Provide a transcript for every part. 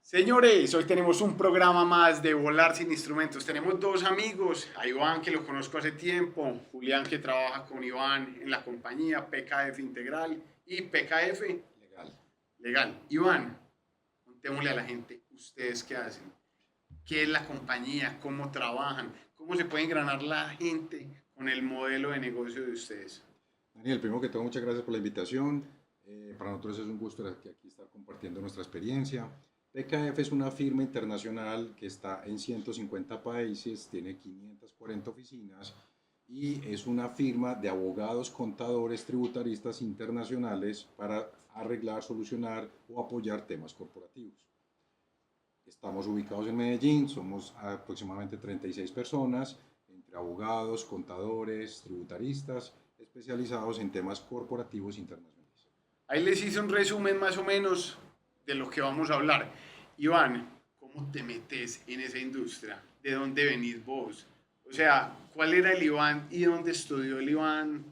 Señores, hoy tenemos un programa más de Volar sin Instrumentos. Tenemos dos amigos, a Iván que lo conozco hace tiempo, Julián que trabaja con Iván en la compañía PKF Integral y PKF Legal. Legal. Iván, contémosle a la gente, ¿ustedes qué hacen? ¿Qué es la compañía? ¿Cómo trabajan? ¿Cómo se puede engranar la gente con el modelo de negocio de ustedes? Daniel, primero que todo, muchas gracias por la invitación. Para nosotros es un gusto aquí estar compartiendo nuestra experiencia. PKF es una firma internacional que está en 150 países, tiene 540 oficinas y es una firma de abogados, contadores, tributaristas internacionales para arreglar, solucionar o apoyar temas corporativos. Estamos ubicados en Medellín, somos aproximadamente 36 personas, entre abogados, contadores, tributaristas, especializados en temas corporativos internacionales. Ahí les hice un resumen más o menos de lo que vamos a hablar. Iván, ¿cómo te metes en esa industria? ¿De dónde venís vos? O sea, ¿cuál era el Iván y dónde estudió el Iván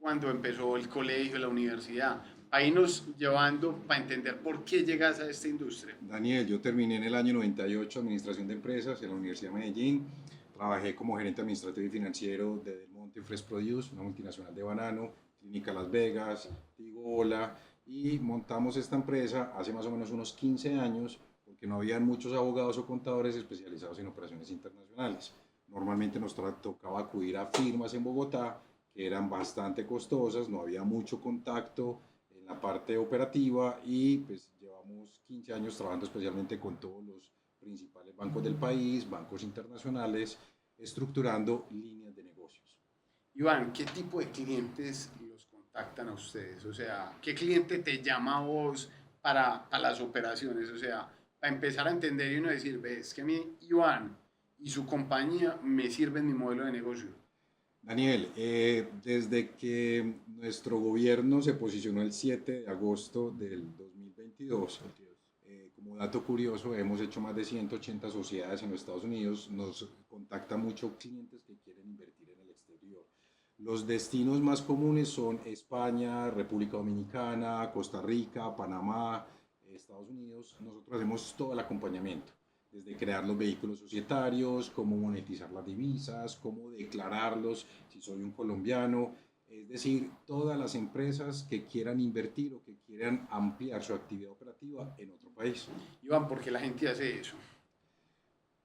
cuando empezó el colegio, la universidad? Ahí nos llevando para entender por qué llegas a esta industria. Daniel, yo terminé en el año 98 Administración de Empresas en la Universidad de Medellín. Trabajé como gerente administrativo y financiero de Del Monte Fresh Produce, una multinacional de banano, Clínica Las Vegas, Tigola, y montamos esta empresa hace más o menos unos 15 años porque no habían muchos abogados o contadores especializados en operaciones internacionales. Normalmente nos tocaba acudir a firmas en Bogotá que eran bastante costosas, no había mucho contacto en la parte operativa y pues llevamos 15 años trabajando especialmente con todos los principales bancos del país, bancos internacionales, estructurando líneas de negocios. Iván, ¿qué tipo de clientes los contactan a ustedes? O sea, ¿qué cliente te llama a vos para las operaciones? O sea, para empezar a entender y uno decir, ves que a mí Iván y su compañía me sirven mi modelo de negocio. Daniel, desde que nuestro gobierno se posicionó el 7 de agosto del 2022, como dato curioso, hemos hecho más de 180 sociedades en los Estados Unidos, nos contacta mucho clientes que quieren invertir en el exterior. Los destinos más comunes son España, República Dominicana, Costa Rica, Panamá, Estados Unidos. Nosotros hacemos todo el acompañamiento, desde crear los vehículos societarios, cómo monetizar las divisas, cómo declararlos si soy un colombiano, es decir, todas las empresas que quieran invertir o que quieran ampliar su actividad operativa en otro país. Iván, ¿por qué la gente hace eso?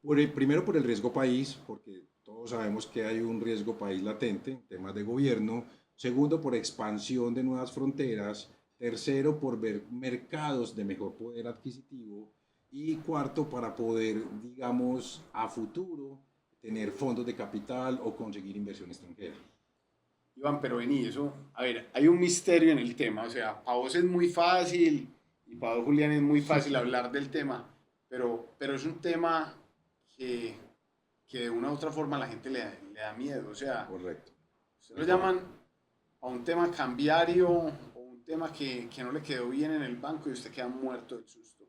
Primero por el riesgo país, porque todos sabemos que hay un riesgo país latente en temas de gobierno. Segundo, por expansión de nuevas fronteras. Tercero, por ver mercados de mejor poder adquisitivo. Y cuarto, para poder, digamos, a futuro tener fondos de capital o conseguir inversión extranjera. Iván, pero vení, eso, a ver, hay un misterio en el tema, o sea, para vos es muy fácil y para vos, Julián, es muy fácil hablar del tema, pero es un tema que, que de una u otra forma a la gente le da miedo, o sea, Correcto. ustedes lo llaman a un tema cambiario o un tema que no le quedó bien en el banco y usted queda muerto del susto.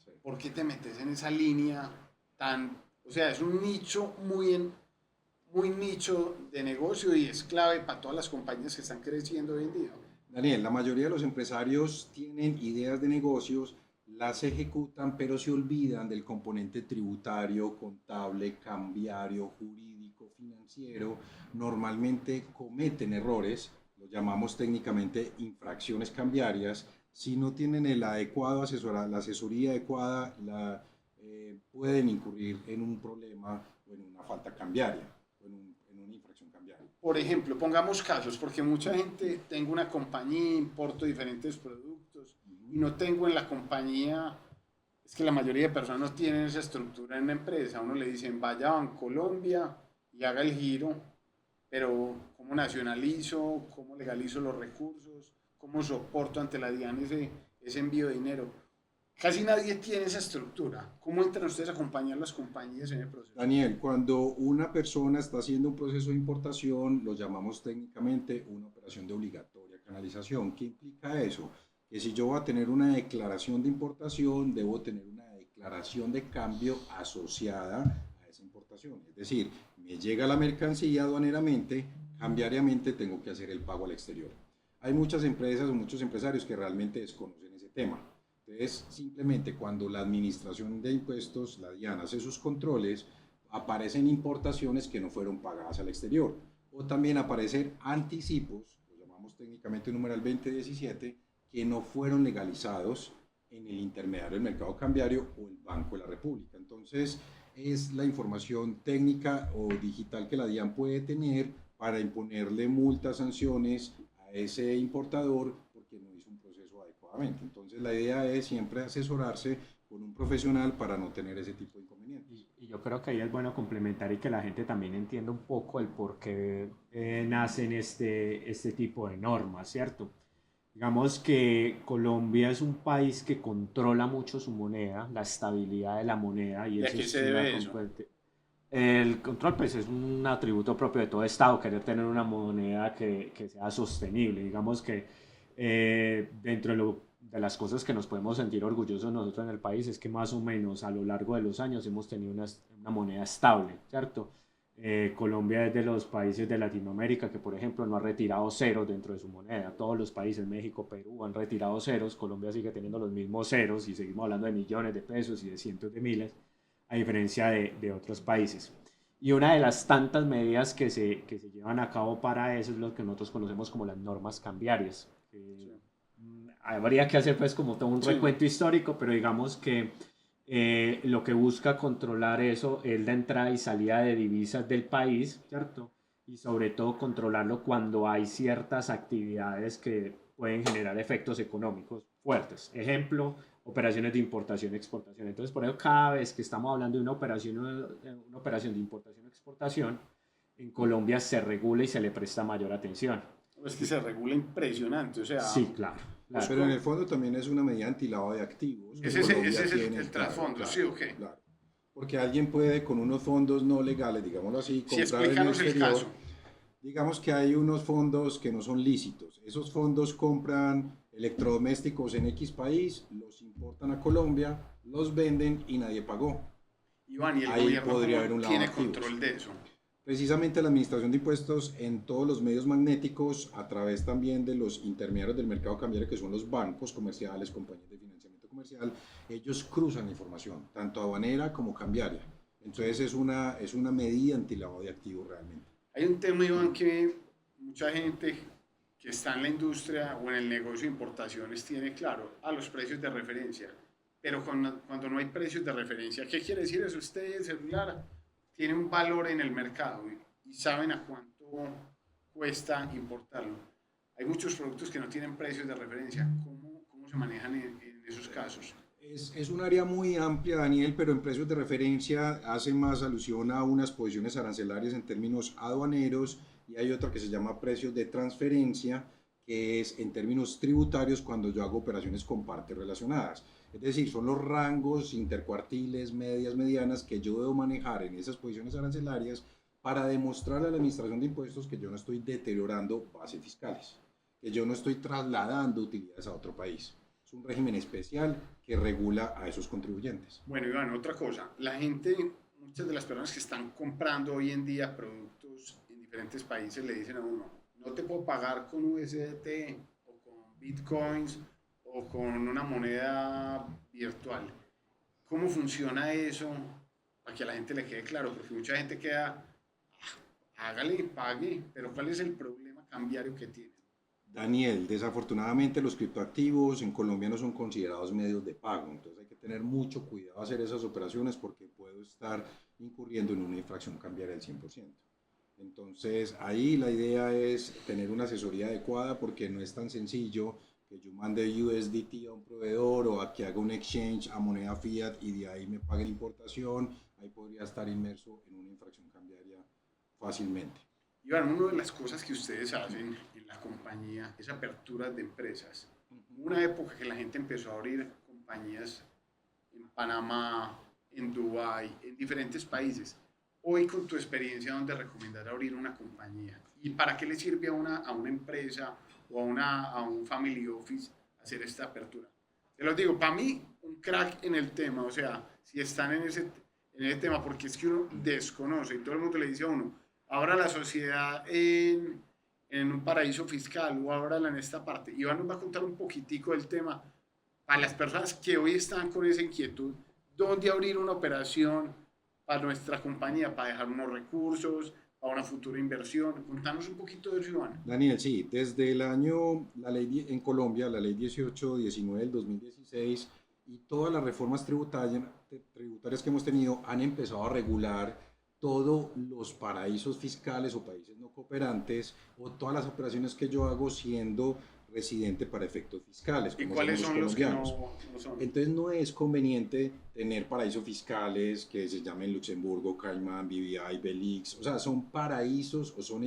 Sí. ¿Por qué te metes en esa línea tan, o sea, es un nicho muy nicho de negocio y es clave para todas las compañías que están creciendo hoy en día? Daniel, la mayoría de los empresarios tienen ideas de negocios, las ejecutan, pero se olvidan del componente tributario, contable, cambiario, jurídico, financiero. Normalmente cometen errores, lo llamamos técnicamente infracciones cambiarias. Si no tienen el adecuado la asesoría adecuada, pueden incurrir en un problema o en una falta cambiaria o en una infracción cambiaria. Por ejemplo, pongamos casos, porque mucha gente, tengo una compañía, importo diferentes productos y no tengo en la compañía, es que la mayoría de personas no tienen esa estructura en la empresa. A uno le dicen, vaya a Bancolombia y haga el giro, pero ¿cómo nacionalizo? ¿Cómo legalizo los recursos? ¿Cómo soporto ante la DIAN ese envío de dinero? Casi nadie tiene esa estructura. ¿Cómo entran ustedes a acompañar las compañías en el proceso? Daniel, cuando una persona está haciendo un proceso de importación, lo llamamos técnicamente una operación de obligatoria canalización. ¿Qué implica eso? Que si yo voy a tener una declaración de importación, debo tener una declaración de cambio asociada a esa importación. Es decir, me llega la mercancía aduaneramente, cambiariamente tengo que hacer el pago al exterior. Hay muchas empresas o muchos empresarios que realmente desconocen ese tema. Entonces, simplemente cuando la Administración de Impuestos, la DIAN, hace sus controles, aparecen importaciones que no fueron pagadas al exterior. O también aparecen anticipos, lo llamamos técnicamente numeral 2017, que no fueron legalizados en el intermediario del mercado cambiario o el Banco de la República. Entonces, es la información técnica o digital que la DIAN puede tener para imponerle multas, sanciones a ese importador porque no hizo un proceso adecuadamente. Entonces, la idea es siempre asesorarse con un profesional para no tener ese tipo de inconvenientes. Y yo creo que ahí es bueno complementar y que la gente también entienda un poco el por qué nacen este tipo de normas, ¿cierto? Digamos que Colombia es un país que controla mucho su moneda, la estabilidad de la moneda, y ¿Y a eso qué es se una debe eso? componente. El control pues es un atributo propio de todo Estado, querer tener una moneda que sea sostenible. Digamos que dentro de las cosas que nos podemos sentir orgullosos nosotros en el país es que más o menos a lo largo de los años hemos tenido una moneda estable, ¿cierto? Colombia es de los países de Latinoamérica que, por ejemplo, no ha retirado ceros dentro de su moneda. Todos los países, México, Perú, han retirado ceros. Colombia sigue teniendo los mismos ceros y seguimos hablando de millones de pesos y de cientos de miles, a diferencia de otros países. Y una de las tantas medidas que se llevan a cabo para eso es lo que nosotros conocemos como las normas cambiarias. Sí, Habría que hacer pues como todo un sí. recuento histórico, pero digamos que lo que busca controlar eso es la entrada y salida de divisas del país, ¿cierto? Y sobre todo controlarlo cuando hay ciertas actividades que pueden generar efectos económicos fuertes. Ejemplo, operaciones de importación y exportación. Entonces, por eso cada vez que estamos hablando de una operación de importación o exportación, en Colombia se regula y se le presta mayor atención. Es que se regula impresionante, o sea, Sí, claro, vos claro. Pero en el fondo también es una medida antilavado de activos que ese Colombia es tiene, el claro, trasfondo, claro, ¿sí o qué? claro. Porque alguien puede con unos fondos no legales, digámoslo así, Si comprar en el explícanos el exterior. caso. Digamos que hay unos fondos que no son lícitos. Esos fondos compran electrodomésticos en X país, los importan a Colombia, los venden y nadie pagó. Iván, ¿y el Ahí gobierno podría haber cómo un lavado de tiene activos. control de eso? Precisamente la Administración de Impuestos en todos los medios magnéticos, a través también de los intermediarios del mercado cambiario, que son los bancos comerciales, compañías de financiamiento comercial, ellos cruzan información, tanto aduanera como cambiaria. Entonces es una medida antilavado de activos realmente. Hay un tema, Iván, que mucha gente que está en la industria o en el negocio de importaciones tiene claro a los precios de referencia. Pero cuando no hay precios de referencia, ¿qué quiere decir eso? Usted, el celular, tiene un valor en el mercado y saben a cuánto cuesta importarlo. Hay muchos productos que no tienen precios de referencia. ¿Cómo se manejan en esos casos? Es un área muy amplia, Daniel, pero en precios de referencia hace más alusión a unas posiciones arancelarias en términos aduaneros y hay otra que se llama precios de transferencia, que es en términos tributarios cuando yo hago operaciones con partes relacionadas. Es decir, son los rangos intercuartiles, medias, medianas que yo debo manejar en esas posiciones arancelarias para demostrarle a la Administración de Impuestos que yo no estoy deteriorando bases fiscales, que yo no estoy trasladando utilidades a otro país. Es un régimen especial que regula a esos contribuyentes. Bueno, Iván, otra cosa. La gente, muchas de las personas que están comprando hoy en día productos en diferentes países le dicen a uno, no te puedo pagar con USDT o con bitcoins o con una moneda virtual. ¿Cómo funciona eso? Para que a la gente le quede claro, porque mucha gente queda, hágale, pague, pero ¿cuál es el problema cambiario que tiene? Daniel, desafortunadamente los criptoactivos en Colombia no son considerados medios de pago, entonces hay que tener mucho cuidado a hacer esas operaciones porque puedo estar incurriendo en una infracción cambiaria del 100%. Entonces ahí la idea es tener una asesoría adecuada porque no es tan sencillo que yo mande USDT a un proveedor o a que haga un exchange a moneda fiat y de ahí me pague la importación, ahí podría estar inmerso en una infracción cambiaria fácilmente. Iván, una de las cosas que ustedes hacen en la compañía es aperturas de empresas. Hubo una época que la gente empezó a abrir compañías en Panamá, en Dubái, en diferentes países. Hoy, con tu experiencia, ¿dónde recomendar abrir una compañía? ¿Y para qué le sirve a una empresa o a un family office hacer esta apertura? Te lo digo, para mí, un crack en el tema, o sea, si están en ese tema, porque es que uno desconoce y todo el mundo le dice a uno, ahora la sociedad en un paraíso fiscal o ahora en esta parte. Iván nos va a contar un poquitico del tema para las personas que hoy están con esa inquietud, ¿dónde abrir una operación para nuestra compañía, para dejar unos recursos, para una futura inversión? Contanos un poquito de eso, Iván. Daniel, sí, desde el año, en Colombia, la ley 1819 del 2016 y todas las reformas tributarias que hemos tenido han empezado a regular todos los paraísos fiscales o países no cooperantes o todas las operaciones que yo hago siendo residente para efectos fiscales. ¿Y como cuáles somos son los que colombianos. no son? Entonces no es conveniente tener paraísos fiscales que se llamen Luxemburgo, Caimán, BVI, Belize, o sea, son paraísos o son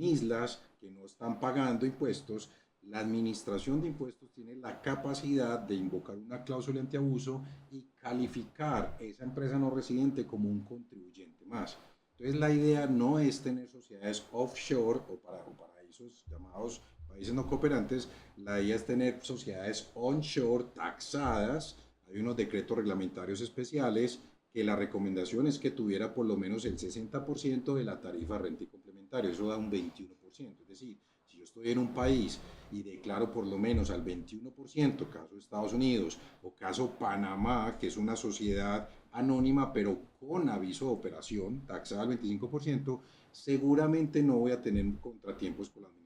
islas que no están pagando impuestos. La administración de impuestos tiene la capacidad de invocar una cláusula antiabuso y calificar esa empresa no residente como un contribuyente más. Entonces la idea no es tener sociedades offshore o paraísos llamados países no cooperantes, la idea es tener sociedades onshore taxadas. Hay unos decretos reglamentarios especiales que la recomendación es que tuviera por lo menos el 60% de la tarifa renta y complementario, eso da un 21%, es decir, si yo estoy en un país y declaro por lo menos al 21%, caso Estados Unidos o caso Panamá, que es una sociedad anónima pero con aviso de operación, taxada al 25%, seguramente no voy a tener contratiempos con la administración.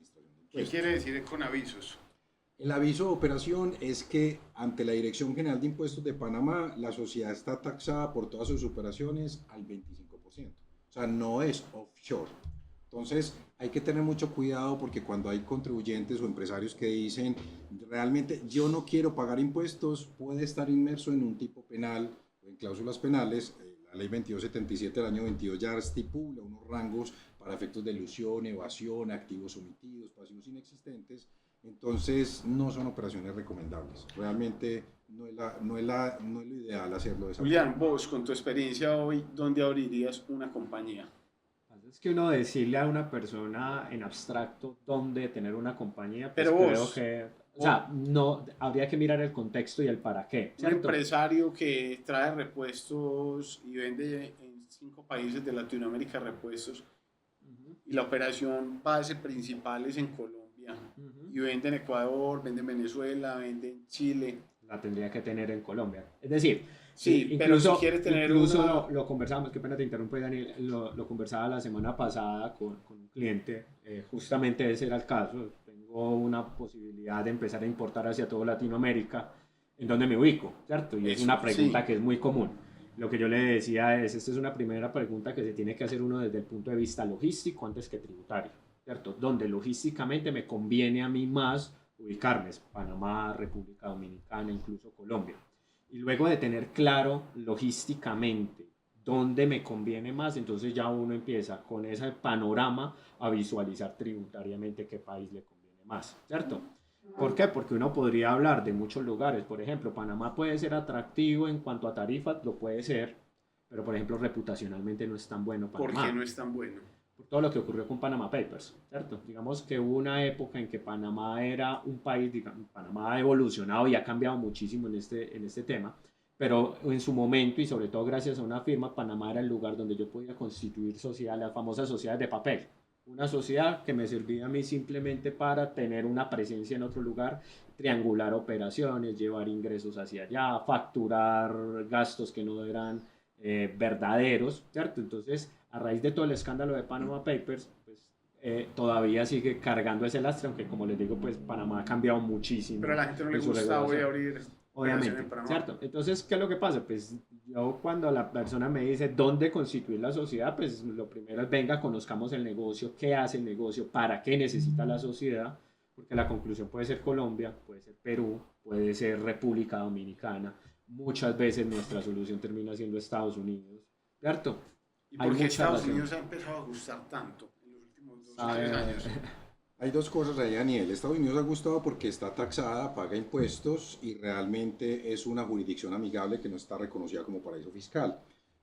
¿Qué quiere decir con avisos? El aviso de operación es que ante la Dirección General de Impuestos de Panamá, la sociedad está taxada por todas sus operaciones al 25%. O sea, no es offshore. Entonces, hay que tener mucho cuidado porque cuando hay contribuyentes o empresarios que dicen, realmente yo no quiero pagar impuestos, puede estar inmerso en un tipo penal o en cláusulas penales. La ley 2277 del año 22 ya estipula unos rangos para efectos de elusión, evasión, activos omitidos, pasivos inexistentes. Entonces no son operaciones recomendables. Realmente no es lo ideal hacerlo de esa Julián, forma. vos con tu experiencia hoy, ¿dónde abrirías una compañía? Es que uno decirle a una persona en abstracto dónde tener una compañía, pues Pero creo vos, que, o sea, no, habría que mirar el contexto y el para qué, un ¿cierto? empresario que trae repuestos y vende en 5 países de Latinoamérica repuestos y la operación base principal es en Colombia y vende en Ecuador, vende en Venezuela, vende en Chile. La tendría que tener en Colombia. Es decir, Sí, pero si quiere tener incluso una... lo conversábamos, qué pena te interrumpo, Daniel, lo conversaba la semana pasada con un cliente, justamente ese era el caso, tengo una posibilidad de empezar a importar hacia toda Latinoamérica, ¿en dónde me ubico? ¿Cierto? Y es una pregunta que es muy común. Lo que yo le decía es, esta es una primera pregunta que se tiene que hacer uno desde el punto de vista logístico antes que tributario, ¿cierto? Donde logísticamente me conviene a mí más ubicarme, es Panamá, República Dominicana, incluso Colombia. Y luego de tener claro logísticamente dónde me conviene más, entonces ya uno empieza con ese panorama a visualizar tributariamente qué país le conviene más, ¿cierto? ¿Por qué? Porque uno podría hablar de muchos lugares, por ejemplo, Panamá puede ser atractivo en cuanto a tarifas, lo puede ser, pero por ejemplo reputacionalmente no es tan bueno Panamá. ¿Por qué no es tan bueno? Por todo lo que ocurrió con Panama Papers, ¿cierto? Digamos que hubo una época en que Panamá era un país, digamos, Panamá ha evolucionado y ha cambiado muchísimo en este tema, pero en su momento y sobre todo gracias a una firma, Panamá era el lugar donde yo podía constituir sociedad, las famosas sociedades de papel. Una sociedad que me servía a mí simplemente para tener una presencia en otro lugar, triangular operaciones, llevar ingresos hacia allá, facturar gastos que no eran verdaderos, ¿cierto? Entonces, a raíz de todo el escándalo de Panama Papers, pues todavía sigue cargando ese lastre, aunque como les digo, pues Panamá ha cambiado muchísimo. Pero a la gente no le gusta hoy abrir obviamente, en Panamá. ¿Cierto? Entonces, ¿qué es lo que pasa? Pues yo cuando la persona me dice dónde constituir la sociedad, pues lo primero es venga, conozcamos el negocio, qué hace el negocio, para qué necesita la sociedad, porque la conclusión puede ser Colombia, puede ser Perú, puede ser República Dominicana, muchas veces nuestra solución termina siendo Estados Unidos, ¿cierto? ¿Y por qué Estados Unidos ha empezado a gustar tanto en los últimos 2 o 3 años? Hay dos cosas ahí, Daniel. Estados Unidos ha gustado porque está taxada, paga impuestos y realmente es una jurisdicción amigable que no está reconocida como paraíso fiscal.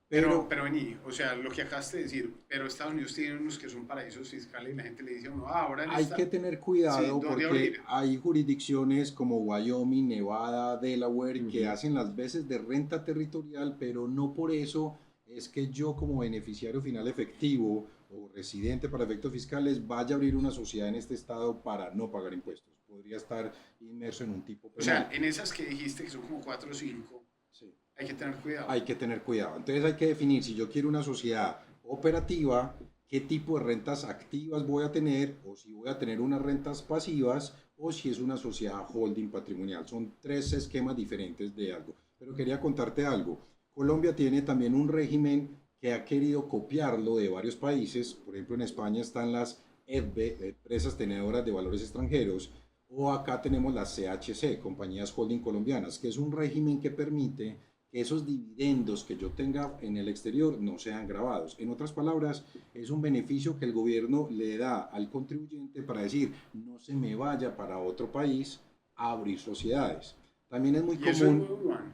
Pero vení, o sea, lo que acabaste de decir, pero Estados Unidos tiene unos que son paraísos fiscales y la gente le dice, no, ahora hay que tener cuidado porque hay jurisdicciones como Wyoming, Nevada, Delaware, que hacen las veces de renta territorial, pero no por eso es que yo como beneficiario final efectivo o residente para efectos fiscales vaya a abrir una sociedad en este estado para no pagar impuestos. podría estar inmerso en un tipo O sea, penal. en esas que dijiste, que son como 4 o 5, Sí. hay que tener cuidado. Hay que tener cuidado. Entonces hay que definir si yo quiero una sociedad operativa, qué tipo de rentas activas voy a tener, o si voy a tener unas rentas pasivas, o si es una sociedad holding patrimonial. Son tres esquemas diferentes de algo. Pero quería contarte algo. Colombia tiene también un régimen que ha querido copiarlo de varios países. Por ejemplo, en España están las EDB, empresas tenedoras de valores extranjeros, o acá tenemos las CHC, compañías holding colombianas, que es un régimen que permite que esos dividendos que yo tenga en el exterior no sean grabados. En otras palabras, es un beneficio que el gobierno le da al contribuyente para decir, no se me vaya para otro país a abrir sociedades. También es muy Y eso es muy común, bueno.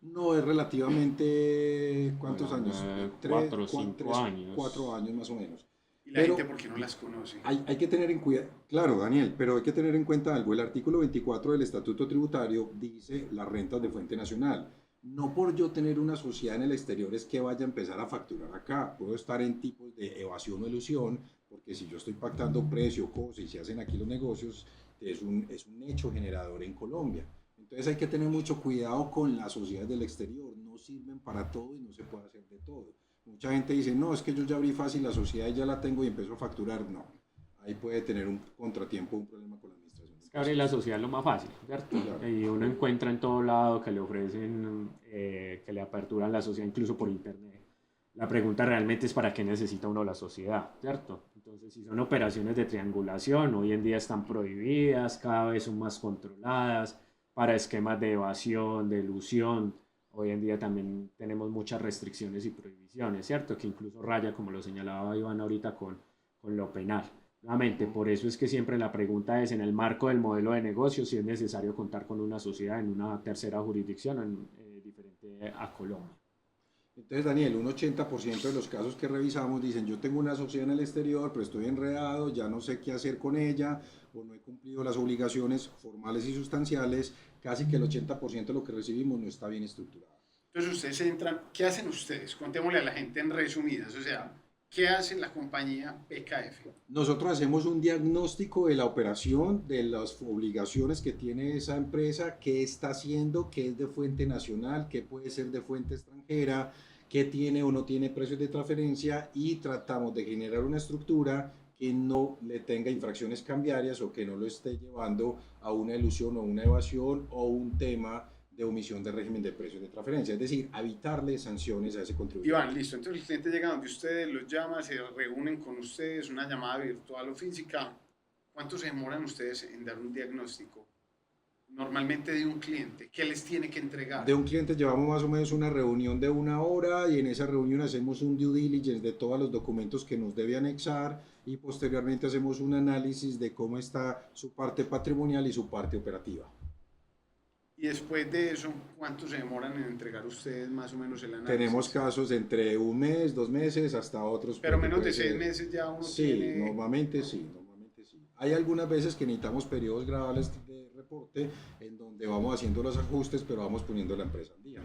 no es relativamente, ¿cuántos Bueno, años? Tres, 4 o 5 años. 4 años más o menos. Y la gente, Pero ¿por qué no las conoce? hay que tener en cuenta, claro, Daniel, pero hay que tener en cuenta algo. El artículo 24 del Estatuto Tributario dice las rentas de fuente nacional. No por yo tener una sociedad en el exterior es que vaya a empezar a facturar acá. Puedo estar en tipos de evasión o ilusión, porque si yo estoy pactando precio, cosas y se hacen aquí los negocios, es un hecho generador en Colombia. Entonces hay que tener mucho cuidado con las sociedades del exterior. No sirven para todo y no se puede hacer de todo. Mucha gente dice, no, es que yo ya abrí fácil la sociedad y ya la tengo y empiezo a facturar. No, ahí puede tener un contratiempo, un problema con la administración de Es que abrir la impuestos. sociedad es lo más fácil, ¿cierto? Claro. Y uno encuentra en todo lado que le ofrecen, que le aperturan la sociedad incluso por internet. La pregunta realmente es para qué necesita uno la sociedad, ¿cierto? Entonces, si son operaciones de triangulación, hoy en día están prohibidas, cada vez son más controladas, para esquemas de evasión, de ilusión. Hoy en día también tenemos muchas restricciones y prohibiciones, ¿cierto? Que incluso raya, como lo señalaba Iván ahorita, con lo penal. Nuevamente, por eso es que siempre la pregunta es, en el marco del modelo de negocio, si es necesario contar con una sociedad en una tercera jurisdicción diferente a Colombia. Entonces, Daniel, un 80% de los casos que revisamos dicen, yo tengo una sociedad en el exterior, pero estoy enredado, ya no sé qué hacer con ella, o no he cumplido las obligaciones formales y sustanciales, casi que el 80% de lo que recibimos no está bien estructurado. Entonces ustedes entran, ¿qué hacen ustedes? Contémosle a la gente en resumidas, o sea, ¿qué hace la compañía PKF? Nosotros hacemos un diagnóstico de la operación, de las obligaciones que tiene esa empresa, qué está haciendo, qué es de fuente nacional, qué puede ser de fuente extranjera, qué tiene o no tiene precios de transferencia y tratamos de generar una estructura que no le tenga infracciones cambiarias o que no lo esté llevando a una ilusión o una evasión o un tema de omisión de régimen de precios de transferencia, es decir, evitarle sanciones a ese contribuyente. Iván, listo, entonces el cliente llega donde ustedes, los llama, se reúnen con ustedes, una llamada virtual o física. ¿Cuánto se demoran ustedes en dar un diagnóstico? Normalmente de un cliente, ¿qué les tiene que entregar? De un cliente llevamos más o menos una reunión de 1 hora y en esa reunión hacemos un due diligence de todos los documentos que nos debe anexar y posteriormente hacemos un análisis de cómo está su parte patrimonial y su parte operativa. Y después de eso, ¿cuánto se demoran en entregar ustedes más o menos el Tenemos análisis? casos entre un mes, 2 meses, hasta otros. Pero menos de puede 6 ser. meses ya uno Sí, tiene... normalmente sí, normalmente sí. Hay algunas veces que necesitamos periodos graduales de reporte en donde vamos haciendo los ajustes, pero vamos poniendo la empresa al día.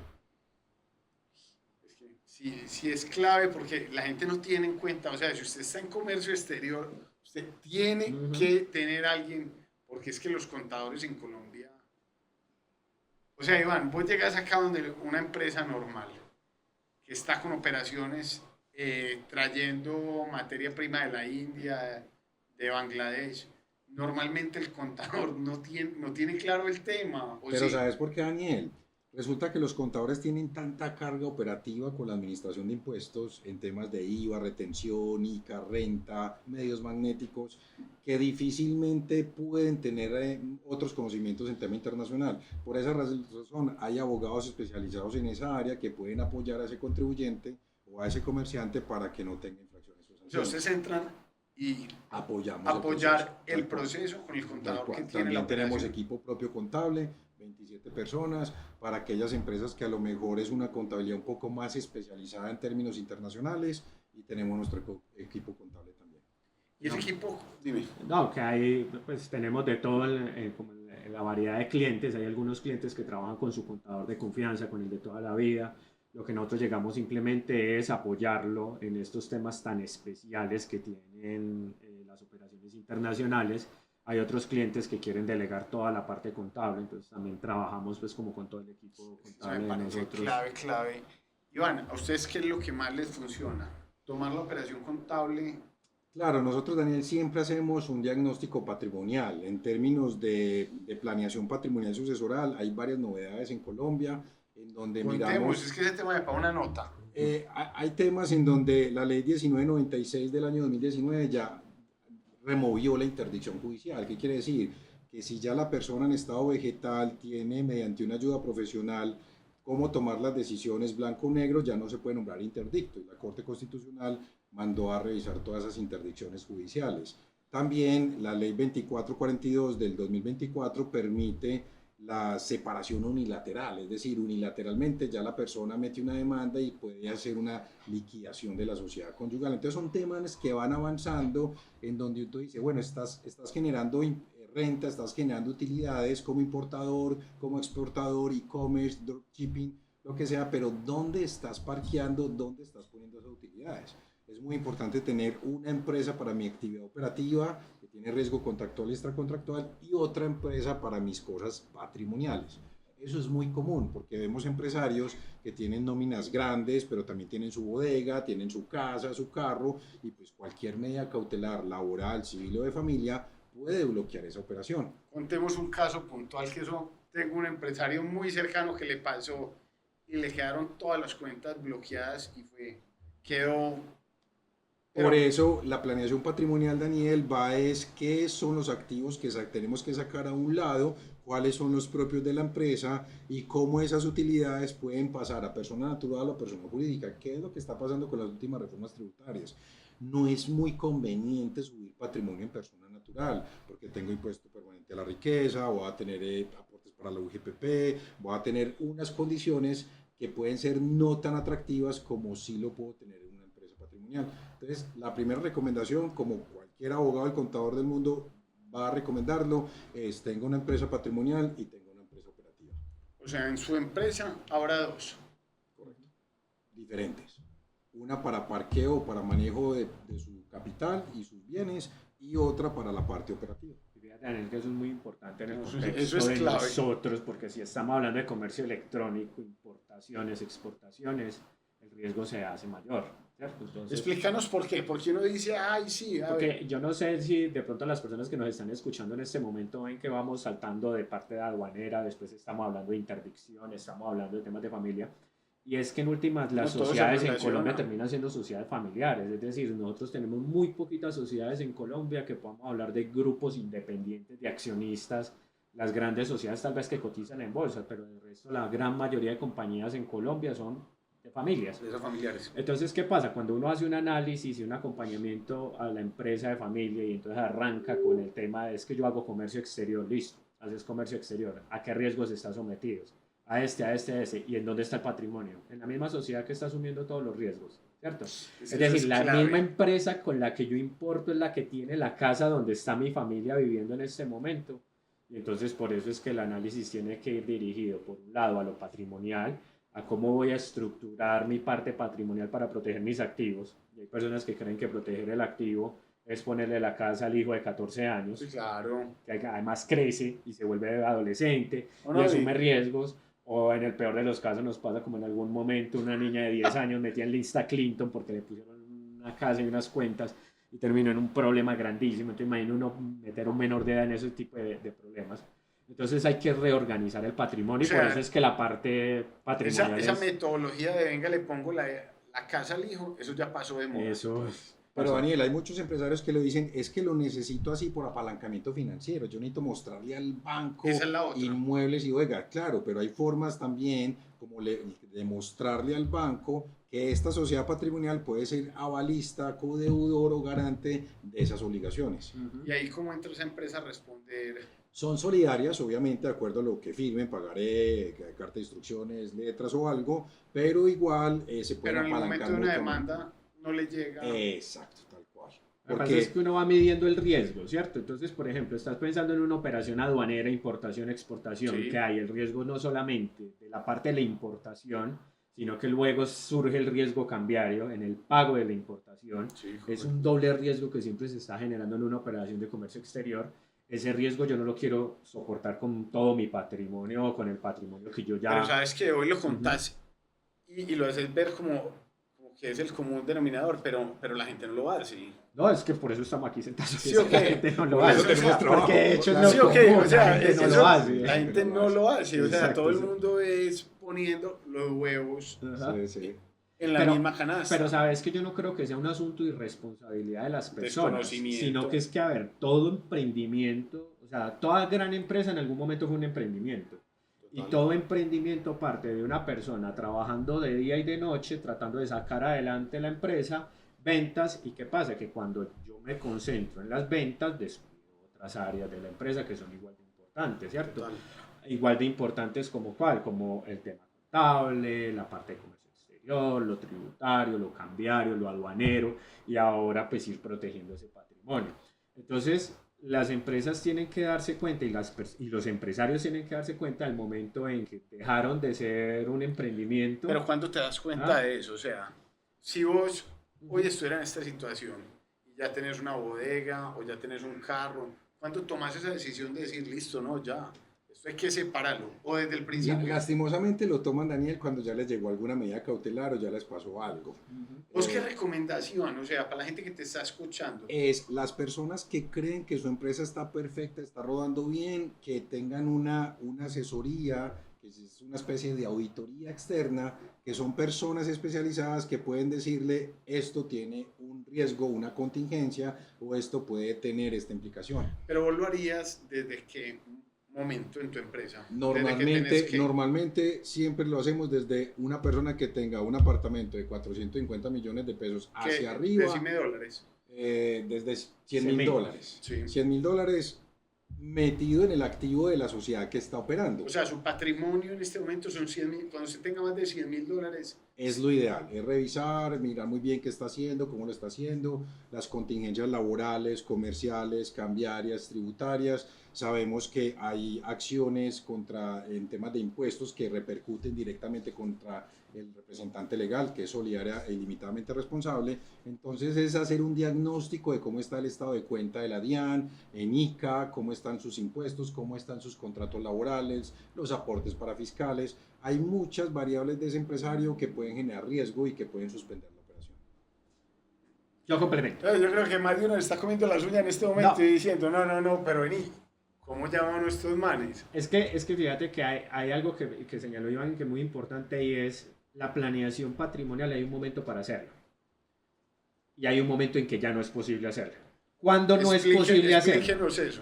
Es que sí, sí es clave porque la gente no tiene en cuenta, o sea, si usted está en comercio exterior, usted tiene que tener a alguien, porque es que los contadores en Colombia... O sea, Iván, vos llegas acá donde una empresa normal, que está con operaciones trayendo materia prima de la India, de Bangladesh, normalmente el contador no tiene claro el tema, ¿o Pero sí? ¿sabes por qué, Daniel? Resulta que los contadores tienen tanta carga operativa con la administración de impuestos en temas de IVA, retención, ICA, renta, medios magnéticos, que difícilmente pueden tener otros conocimientos en tema internacional. Por esa razón, hay abogados especializados en esa área que pueden apoyar a ese contribuyente o a ese comerciante para que no tenga infracciones o O sea, sanciones. ustedes entran y Apoyamos apoyar el el proceso, proceso con el tal contador que cual. tiene la También tenemos operación. equipo propio contable, 27 personas, para aquellas empresas que a lo mejor es una contabilidad un poco más especializada en términos internacionales y tenemos nuestro equipo contable también. Y ese equipo, dime, No, que hay, pues tenemos de todo como en la variedad de clientes. Hay algunos clientes que trabajan con su contador de confianza, con el de toda la vida. Lo que nosotros llegamos simplemente es apoyarlo en estos temas tan especiales que tienen las operaciones internacionales, Hay otros clientes que quieren delegar toda la parte contable, entonces también trabajamos pues como con todo el equipo Eso contable me de parece nosotros. clave. Iván, ¿a ustedes qué es lo que más les funciona? Tomar la operación contable. Claro, nosotros, Daniel, siempre hacemos un diagnóstico patrimonial. En términos de planeación patrimonial sucesoral, hay varias novedades en Colombia en donde Contemos, miramos, es que ese tema me para una nota. hay temas en donde la ley 1996 del año 2019 ya removió la interdicción judicial. ¿Qué quiere decir? Que si ya la persona en estado vegetal tiene mediante una ayuda profesional cómo tomar las decisiones blanco o negro, ya no se puede nombrar interdicto. Y la Corte Constitucional mandó a revisar todas esas interdicciones judiciales. También la ley 2442 del 2024 permite la separación unilateral, es decir, unilateralmente ya la persona mete una demanda y puede hacer una liquidación de la sociedad conyugal. Entonces son temas que van avanzando en donde tú dices, bueno, estás generando renta, estás generando utilidades como importador, como exportador, e-commerce, dropshipping, lo que sea, pero ¿dónde estás parqueando? ¿Dónde estás poniendo esas utilidades? Es muy importante tener una empresa para mi actividad operativa, que tiene riesgo contractual y extracontractual, y otra empresa para mis cosas patrimoniales. Eso es muy común porque vemos empresarios que tienen nóminas grandes, pero también tienen su bodega, tienen su casa, su carro, y pues cualquier medida cautelar, laboral, civil o de familia, puede bloquear esa operación. Contemos un caso puntual que eso, tengo un empresario muy cercano que le pasó y le quedaron todas las cuentas bloqueadas y quedó, Por pero eso la planeación patrimonial, Daniel, va es qué son los activos que tenemos que sacar a un lado, cuáles son los propios de la empresa y cómo esas utilidades pueden pasar a persona natural o a persona jurídica. ¿Qué es lo que está pasando con las últimas reformas tributarias? No es muy conveniente subir patrimonio en persona natural, porque tengo impuesto permanente a la riqueza, voy a tener aportes para la UGPP, voy a tener unas condiciones que pueden ser no tan atractivas como sí lo puedo tener en una empresa patrimonial. Entonces, la primera recomendación, como cualquier abogado, el contador del mundo va a recomendarlo, es tenga una empresa patrimonial y tenga una empresa operativa. o sea, en su empresa habrá dos. Correcto. Diferentes. Una para parqueo, para manejo de su capital y sus bienes, y otra para la parte operativa. Fíjate, Daniel, que eso es muy importante en el Eso, contexto eso es de clave. nosotros, porque si estamos hablando de comercio electrónico, importaciones, exportaciones, el riesgo se hace mayor, ¿cierto? Entonces, Explícanos por qué. Porque uno dice, ay, sí, a ver. porque yo no sé si de pronto las personas que nos están escuchando en este momento ven que vamos saltando de parte de aduanera, después estamos hablando de interdicción, estamos hablando de temas de familia, y es que en últimas las No, todo se sociedades en relaciona. Colombia terminan siendo sociedades familiares, es decir, nosotros tenemos muy poquitas sociedades en Colombia que podamos hablar de grupos independientes de accionistas, las grandes sociedades tal vez que cotizan en bolsa, pero el resto, la gran mayoría de compañías en Colombia son de familias. De esos familiares. Entonces, ¿qué pasa? Cuando uno hace un análisis y un acompañamiento a la empresa de familia y entonces arranca con el tema de es que yo hago comercio exterior, listo, haces comercio exterior, ¿a qué riesgos estás sometidos? A este, y en dónde está el patrimonio. En la misma sociedad que está asumiendo todos los riesgos, ¿cierto? Es decir, la misma empresa con la que yo importo es la que tiene la casa donde está mi familia viviendo en este momento. Y entonces por eso es que el análisis tiene que ir dirigido, por un lado, a lo patrimonial, a cómo voy a estructurar mi parte patrimonial para proteger mis activos. Y hay personas que creen que proteger el activo es ponerle la casa al hijo de 14 años, Sí, claro. que además crece y se vuelve adolescente No, y asume riesgos. O en el peor de los casos nos pasa como en algún momento una niña de 10 años metía en lista a Clinton porque le pusieron una casa y unas cuentas y terminó en un problema grandísimo. Entonces imagina uno meter a un menor de edad en ese tipo de problemas. Entonces hay que reorganizar el patrimonio, o sea, y por eso es que la parte patrimonial esa metodología de venga, le pongo la casa al hijo, eso ya pasó de moda. Eso Pero Daniel, hay muchos empresarios que lo dicen, es que lo necesito así por apalancamiento financiero, yo necesito mostrarle al banco Esa es la otra. inmuebles y oiga, claro, pero hay formas también como de mostrarle al banco que esta sociedad patrimonial puede ser avalista, codeudor o garante de esas obligaciones. Y ahí cómo entra esa empresa a responder. Son solidarias, obviamente, de acuerdo a lo que firmen, pagaré, carta de instrucciones, letras o algo, pero igual se pueden Pero en el apalancar momento de una mutuamente. demanda no le llega. Exacto, tal cual. Lo que pasa es que uno va midiendo el riesgo, ¿cierto? Entonces, por ejemplo, estás pensando en una operación aduanera, importación, exportación, Sí. que hay el riesgo no solamente de la parte de la importación, sino que luego surge el riesgo cambiario en el pago de la importación. Sí, Es un doble riesgo que siempre se está generando en una operación de comercio exterior. ese riesgo yo no lo quiero soportar con todo mi patrimonio o con el patrimonio que yo ya... Pero sabes que hoy lo Ujú. contás y lo haces ver como que es el común denominador, pero la gente no lo hace. No, es que por eso estamos aquí sentados. Sí, ok. La gente no lo Por hace. eso tenemos trabajo. Porque de hecho es Claro. lo Sí, ok, común, o sea, la gente no eso- lo hace. la gente no lo hace, o sea, Exacto, todo el sí. mundo es poniendo los huevos Ajá. Sí, sí. en la misma canasta. Pero sabes que yo no creo que sea un asunto de irresponsabilidad de las personas, Desconocimiento. sino que es que, a ver, todo emprendimiento, o sea, toda gran empresa en algún momento fue un emprendimiento. Y Total. todo emprendimiento parte de una persona trabajando de día y de noche, tratando de sacar adelante la empresa, ventas, y qué pasa, que cuando yo me concentro en las ventas, descuido otras áreas de la empresa que son igual de importantes, ¿cierto? Total. Igual de importantes como cuál, como el tema contable, la parte de comercio exterior, lo tributario, lo cambiario, lo aduanero, y ahora pues ir protegiendo ese patrimonio. Entonces, las empresas tienen que darse cuenta y los empresarios tienen que darse cuenta del momento en que dejaron de ser un emprendimiento. Pero cuando te das cuenta Ah. de eso, o sea, si vos hoy estuvieras en esta situación y ya tenés una bodega o ya tenés un carro, ¿cuándo tomas esa decisión de decir, listo, no, ya, esto hay que separarlo? O desde el principio. Lastimosamente lo toman, Daniel, cuando ya les llegó alguna medida cautelar o ya les pasó algo. ¿Vos qué recomendación? O sea, para la gente que te está escuchando. Es las personas que creen que su empresa está perfecta, está rodando bien, que tengan una asesoría, que es una especie de auditoría externa, que son personas especializadas que pueden decirle esto tiene un riesgo, una contingencia o esto puede tener esta implicación. Pero vos lo harías desde qué momento en tu empresa. Normalmente siempre lo hacemos desde una persona que tenga un apartamento de 450 millones de pesos hacia arriba. Decime dólares. Desde 100.000 dólares. Sí. 100.000 dólares metido en el activo de la sociedad que está operando. O sea, su patrimonio en este momento son 100.000. Cuando se tenga más de 100.000 dólares. Es lo ideal, es revisar, mirar muy bien qué está haciendo, cómo lo está haciendo, las contingencias laborales, comerciales, cambiarias, tributarias. Sabemos que hay acciones en temas de impuestos que repercuten directamente contra el representante legal, que es solidaria e ilimitadamente responsable. Entonces es hacer un diagnóstico de cómo está el estado de cuenta de la DIAN, en ICA, cómo están sus impuestos, cómo están sus contratos laborales, los aportes para fiscales. Hay muchas variables de ese empresario que pueden generar riesgo y que pueden suspender la operación. Yo complemento. Yo creo que más de uno le está comiendo las uñas en este momento y diciendo, no, pero vení, ¿cómo llaman a nuestros manes? Es que fíjate que hay algo que señaló Iván que es muy importante y es la planeación patrimonial. Hay un momento para hacerlo. Y hay un momento en que ya no es posible hacerlo. ¿Cuándo no es posible hacerlo? Explíquenos eso.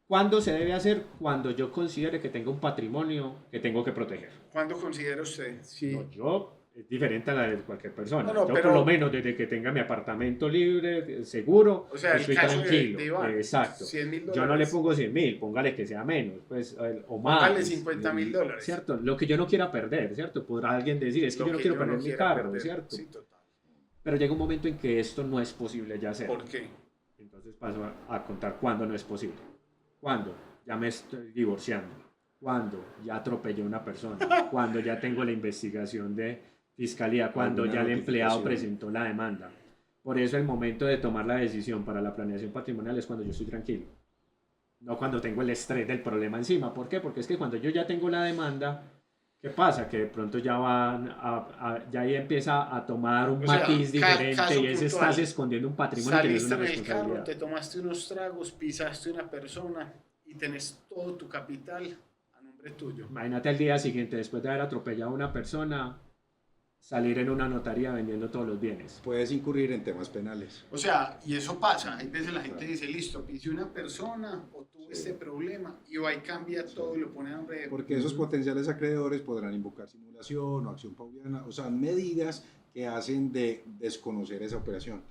¿Cuándo se debe hacer? Cuando yo considere que tengo un patrimonio que tengo que proteger. ¿Cuándo considera usted? Sí. No, yo es diferente a la de cualquier persona. No, yo pero, por lo menos desde que tenga mi apartamento libre, seguro, o sea, estoy el caso tranquilo. de Iván, Exacto. 100.000 yo no le pongo 100.000, póngale que sea menos, pues, o más. Póngale 50.000 dólares. ¿Cierto? Lo que yo no quiera perder, ¿cierto? Podrá alguien decir, es que yo no quiero perder mi carro, ¿cierto? Sí, total. Pero llega un momento en que esto no es posible ya hacer. ¿Por qué? Entonces paso a contar cuándo no es posible. ¿Cuándo? Ya me estoy divorciando. ¿Cuándo? Ya atropellé a una persona. ¿Cuándo ya tengo la investigación de fiscalía? ¿Cuándo ya el empleado presentó la demanda? Por eso el momento de tomar la decisión para la planeación patrimonial es cuando yo estoy tranquilo. No cuando tengo el estrés del problema encima. ¿Por qué? Porque es que cuando yo ya tengo la demanda, ¿qué pasa? Que de pronto ya ya ahí empieza a tomar un matiz diferente y es estás escondiendo un patrimonio que no es una responsabilidad. Saliste en el carro, te responsabilidad. tomaste unos tragos, pisaste una persona y tenés todo tu capital a nombre tuyo. Imagínate al día siguiente, después de haber atropellado a una persona, salir en una notaría vendiendo todos los bienes. Puedes incurrir en temas penales. O sea, y eso pasa. Hay veces la gente dice, listo, pisé una persona o tuve este problema y va y cambia todo y lo pone a nombre de... Porque esos potenciales acreedores podrán invocar simulación o acción pauliana, o sea, medidas que hacen de desconocer esa operación.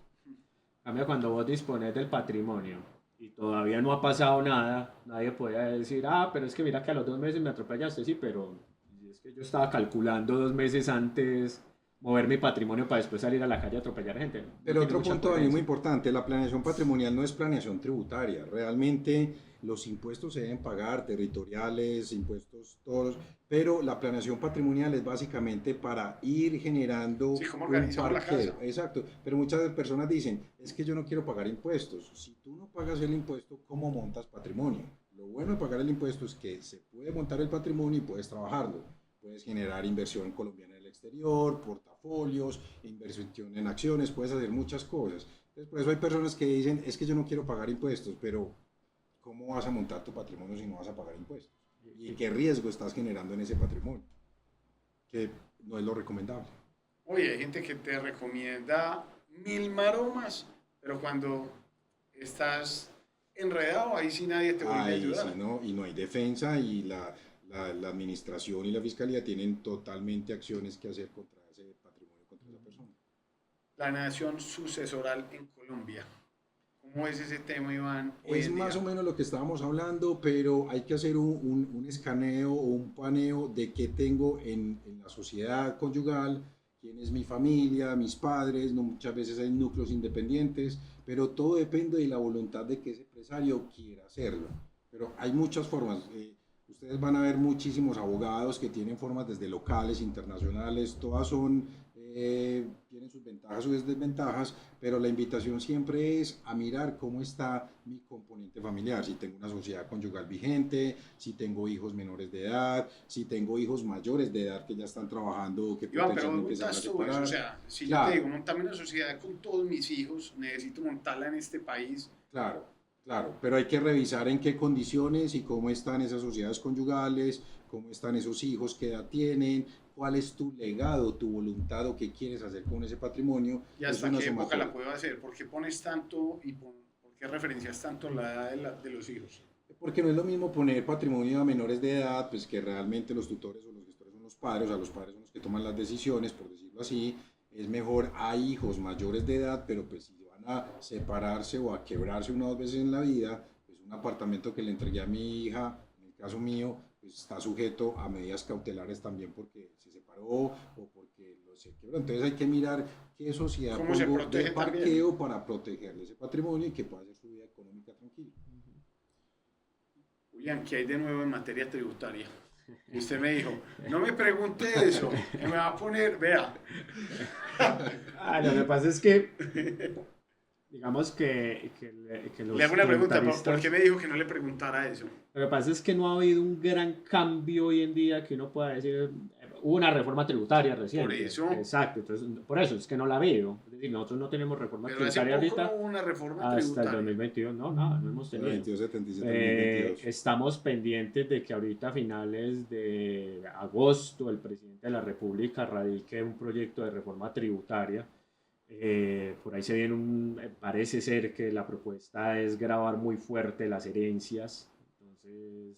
Cambia cuando vos dispones del patrimonio y todavía no ha pasado nada, nadie puede decir, pero es que mira que a los 2 meses me atropellaste, sí, pero es que yo estaba calculando 2 meses antes mover mi patrimonio para después salir a la calle a atropellar gente. No Pero tiene otro mucha punto coherencia. muy importante, la planeación patrimonial no es planeación tributaria. Realmente los impuestos se deben pagar, territoriales, impuestos todos, pero la planeación patrimonial es básicamente para ir generando Sí, ¿cómo un organizamos la parqueo. casa? Exacto, pero muchas personas dicen, es que yo no quiero pagar impuestos. Si tú no pagas el impuesto, ¿cómo montas patrimonio? Lo bueno de pagar el impuesto es que se puede montar el patrimonio y puedes trabajarlo. Puedes generar inversión colombiana en el exterior, portafolios, inversión en acciones, puedes hacer muchas cosas. Entonces, por eso hay personas que dicen, es que yo no quiero pagar impuestos, pero ¿cómo vas a montar tu patrimonio si no vas a pagar impuestos? ¿Y qué riesgo estás generando en ese patrimonio? Que no es lo recomendable. Oye, hay gente que te recomienda mil maromas, pero cuando estás enredado, ahí sí nadie te vuelve a Ahí sí, ayudar. ¿no? Y no hay defensa y la administración y la fiscalía tienen totalmente acciones que hacer contra ese patrimonio, contra esa persona. Planeación sucesoral en Colombia. ¿Cómo es ese tema, Iván, hoy Es en más día? o menos lo que estábamos hablando, pero hay que hacer un escaneo o un paneo de qué tengo en la sociedad conyugal, quién es mi familia, mis padres, no, muchas veces hay núcleos independientes, pero todo depende de la voluntad de que ese empresario quiera hacerlo. Pero hay muchas formas. Ustedes van a ver muchísimos abogados que tienen formas desde locales, internacionales, todas son, tienen sus ventajas, sus desventajas, pero la invitación siempre es a mirar cómo está mi componente familiar, si tengo una sociedad conyugal vigente, si tengo hijos menores de edad, si tengo hijos mayores de edad que ya están trabajando o que Iván, pero potencialmente se van a montas tú eso, o separar. sea, si yo te Claro, digo, montame una sociedad con todos mis hijos, necesito montarla en este país. claro, claro, pero hay que revisar en qué condiciones y cómo están esas sociedades conyugales, cómo están esos hijos, qué edad tienen, cuál es tu legado, tu voluntad o qué quieres hacer con ese patrimonio. ¿Y Es hasta una qué época la sumatoria. puedo hacer? ¿Por qué pones tanto y por qué referencias tanto la edad de los hijos? Porque no es lo mismo poner patrimonio a menores de edad, pues que realmente los tutores o los gestores son los padres, o sea, los padres son los que toman las decisiones, por decirlo así. Es mejor a hijos mayores de edad, pero pues si van a separarse o a quebrarse una o dos veces en la vida, pues un apartamento que le entregué a mi hija, en el caso mío, pues está sujeto a medidas cautelares también porque se separó o porque se quebró. Entonces hay que mirar qué sociedad ¿Cómo se pongo de protege también? parqueo para protegerle ese patrimonio y que pueda hacer su vida económica tranquila. Julián, ¿qué hay de nuevo en materia tributaria? Y usted me dijo, no me pregunte eso, que me va a poner, vea, Lo que pasa es que, digamos que le los hago una pregunta, ¿por tributaristas, qué me dijo que no le preguntara eso? lo que pasa es que no ha habido un gran cambio hoy en día que uno pueda decir, hubo una reforma tributaria Por reciente. eso, Exacto, entonces por eso es que no la ha habido. Es decir, nosotros no tenemos reforma pero hace tributaria poco no ahorita hubo una reforma hasta el tributaria. 2022, no, nada, no hemos tenido. 2277-2022. Estamos pendientes de que ahorita a finales de agosto el presidente de la República radique un proyecto de reforma tributaria. Por ahí se viene parece ser que la propuesta es gravar muy fuerte las herencias, entonces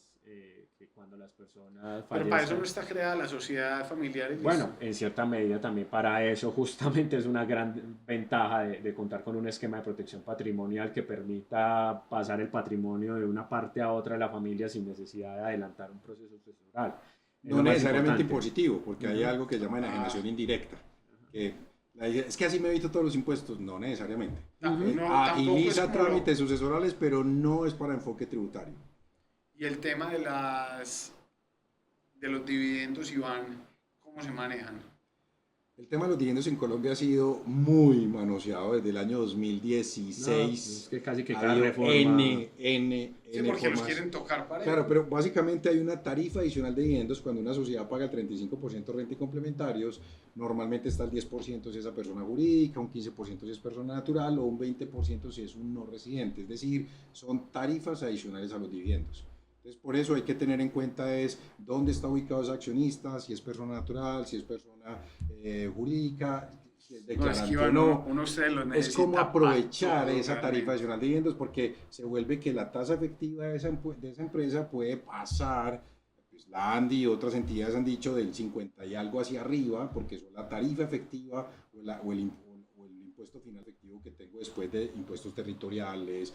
que cuando las personas Pero para eso fallezcan, no está creada la sociedad familiar y listo. bueno, en cierta medida también para eso justamente es una gran ventaja de contar con un esquema de protección patrimonial que permita pasar el patrimonio de una parte a otra de la familia sin necesidad de adelantar un proceso sucesoral. Es No lo más necesariamente importante. impositivo, porque hay Ujú. algo que se llama enajenación indirecta. Que es que así me evito todos los impuestos. No necesariamente. Ujú. No, tampoco es Agiliza como lo- trámites sucesorales, pero no es para enfoque tributario. Y el tema de los dividendos, Iván, ¿cómo se manejan? El tema de los dividendos en Colombia ha sido muy manoseado desde el año No, 2016. es que casi que Ha cada habido reforma... Sí, porque los formas. quieren tocar para Claro, ello. pero básicamente hay una tarifa adicional de dividendos cuando una sociedad paga el 35% renta y complementarios, normalmente está el 10% si es esa persona jurídica, un 15% si es persona natural o un 20% si es un no residente, es decir, son tarifas adicionales a los dividendos. Entonces, por eso hay que tener en cuenta es dónde está ubicado ese accionista, si es persona natural, si es persona jurídica, si es No, es que declarante o Iván, no. uno ustedes los Es necesita como aprovechar para todo, esa tarifa realmente. adicional de dividendos porque se vuelve que la tasa efectiva de de esa empresa puede pasar, pues la ANDI y otras entidades han dicho del 50 y algo hacia arriba, porque son la tarifa efectiva o el impuesto final efectivo que tengo después de impuestos territoriales,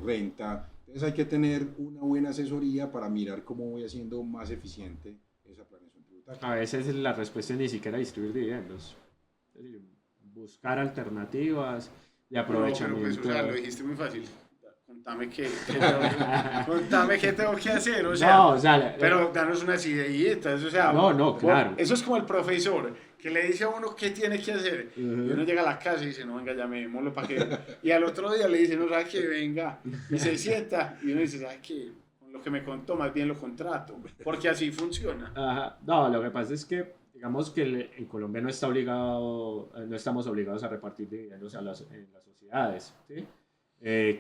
renta. Entonces hay que tener una buena asesoría para mirar cómo voy haciendo más eficiente esa planeación tributaria. A veces la respuesta es ni siquiera distribuir dividendos. Es decir, buscar alternativas de Pero pues, o aprovechamiento. sea, lo dijiste muy fácil. contame qué tengo que hacer, o sea, No, o sea, pero danos unas ideitas, o sea, no, claro. Eso es como el profesor que le dice a uno qué tiene que hacer, y Ujú. uno llega a la casa y dice, no, venga, llamémoslo para que, y al otro día le dice, no, sabe que venga, y se sienta, y uno dice, sabe que con lo que me contó, más bien lo contrato, porque así funciona. Ajá. No, lo que pasa es que, digamos que en Colombia no está obligado, no estamos obligados a repartir dividendos en las sociedades, ¿sí?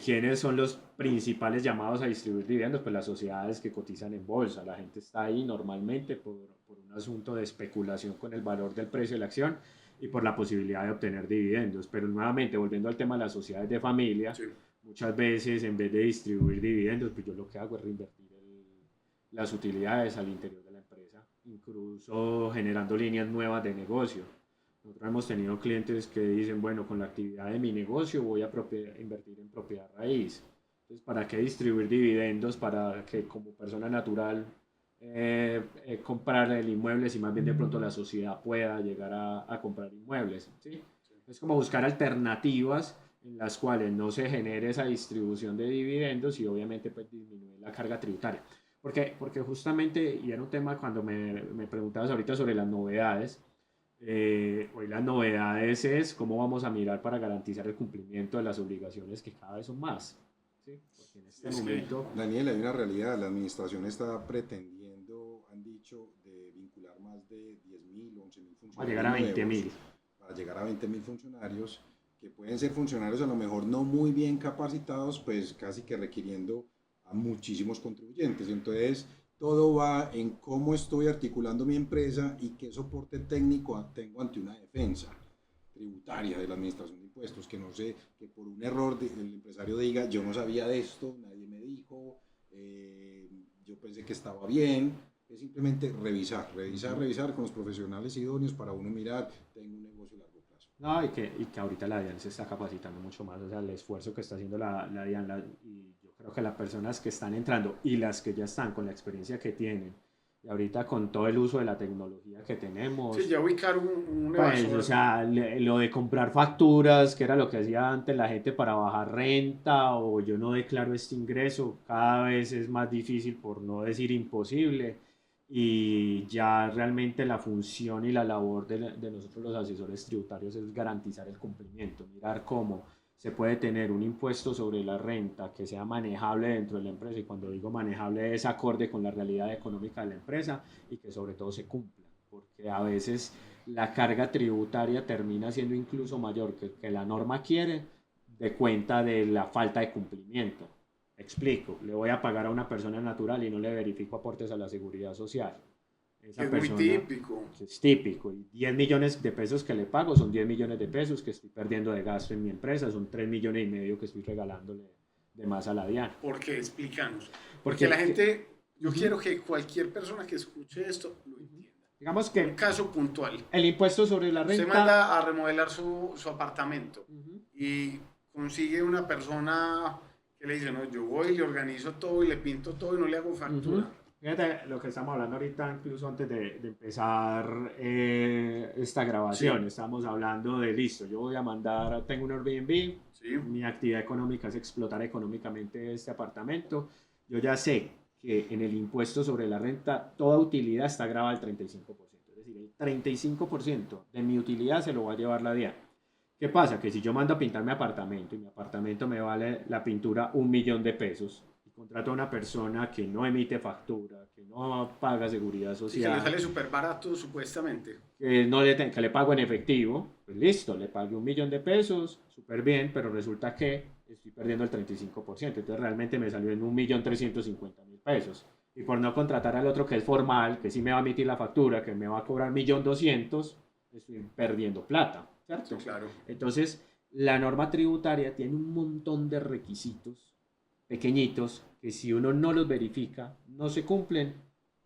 ¿Quiénes son los principales llamados a distribuir dividendos? Pues las sociedades que cotizan en bolsa. La gente está ahí normalmente por un asunto de especulación con el valor del precio de la acción y por la posibilidad de obtener dividendos. Pero nuevamente, volviendo al tema de las sociedades de familia, Sí. muchas veces en vez de distribuir dividendos, pues yo lo que hago es reinvertir las utilidades al interior de la empresa, incluso generando líneas nuevas de negocio. Nosotros hemos tenido clientes que dicen, bueno, con la actividad de mi negocio voy a invertir en propiedad raíz. Entonces, ¿para qué distribuir dividendos? Para que como persona natural comprar el inmueble si más bien de pronto la sociedad pueda llegar a comprar inmuebles. ¿Sí? Es como buscar alternativas en las cuales no se genere esa distribución de dividendos y obviamente pues disminuir la carga tributaria. Porque justamente, y era un tema cuando me preguntabas ahorita sobre las novedades, hoy las novedades es cómo vamos a mirar para garantizar el cumplimiento de las obligaciones que cada vez son más. ¿Sí? Porque en este momento... Daniel, hay una realidad, la administración está pretendiendo, han dicho, de vincular más de 10.000 o 11.000 funcionarios. Va a llegar a 20.000. Para llegar a 20.000 funcionarios, que pueden ser funcionarios a lo mejor no muy bien capacitados, pues casi que requiriendo a muchísimos contribuyentes. Entonces, todo va en cómo estoy articulando mi empresa y qué soporte técnico tengo ante una defensa tributaria de la administración de impuestos, que no sé, que por un error el empresario diga, yo no sabía de esto, nadie me dijo, yo pensé que estaba bien. Es simplemente revisar con los profesionales idóneos para uno mirar, tengo un negocio a largo plazo. No, y que ahorita la DIAN se está capacitando mucho más, o sea, el esfuerzo que está haciendo la DIAN, y yo creo que las personas que están entrando y las que ya están con la experiencia que tienen, y ahorita con todo el uso de la tecnología que tenemos, Sí, ya ubicar un pues, evasor. o sea, lo de comprar facturas, que era lo que hacía antes la gente para bajar renta, o yo no declaro este ingreso, cada vez es más difícil, por no decir imposible, y ya realmente la función y la labor de nosotros los asesores tributarios es garantizar el cumplimiento, mirar cómo se puede tener un impuesto sobre la renta que sea manejable dentro de la empresa, y cuando digo manejable es acorde con la realidad económica de la empresa y que sobre todo se cumpla, porque a veces la carga tributaria termina siendo incluso mayor que la norma quiere, de cuenta de la falta de cumplimiento. Explico, le voy a pagar a una persona natural y no le verifico aportes a la seguridad social. Esa Es persona, muy típico. es típico, y 10 millones de pesos que le pago son 10 millones de pesos que estoy perdiendo de gasto en mi empresa, son 3 millones y medio que estoy regalándole de más a la DIAN. ¿Por qué? Explícanos. Porque Porque la gente, yo quiero que cualquier persona que escuche esto lo entienda. digamos Un que caso puntual. el impuesto sobre la Usted renta... manda a remodelar su apartamento Ujú. y consigue una persona que le dice, no, yo voy, le organizo todo y le pinto todo y no le hago factura. Fíjate lo que estamos hablando ahorita, incluso antes de empezar esta grabación. Sí. Estamos hablando de listo, yo voy a mandar, tengo un Airbnb, Sí. mi actividad económica es explotar económicamente este apartamento. Yo ya sé que en el impuesto sobre la renta toda utilidad está grabada al 35%. Es decir, el 35% de mi utilidad se lo va a llevar la DIAN. ¿Qué pasa? Que si yo mando a pintar mi apartamento y mi apartamento me vale la pintura 1.000.000 de pesos y contrato a una persona que no emite factura, que no paga seguridad Y que le social, sale súper barato supuestamente. que le pago en efectivo, pues listo, le pagué 1.000.000 de pesos, súper bien, pero resulta que estoy perdiendo el 35%, entonces realmente me salió en 1.350.000 pesos. Y por no contratar al otro que es formal, que sí me va a emitir la factura, que me va a cobrar 1.200.000, estoy perdiendo plata, ¿cierto? Sí, claro. Entonces, la norma tributaria tiene un montón de requisitos pequeñitos que si uno no los verifica, no se cumplen,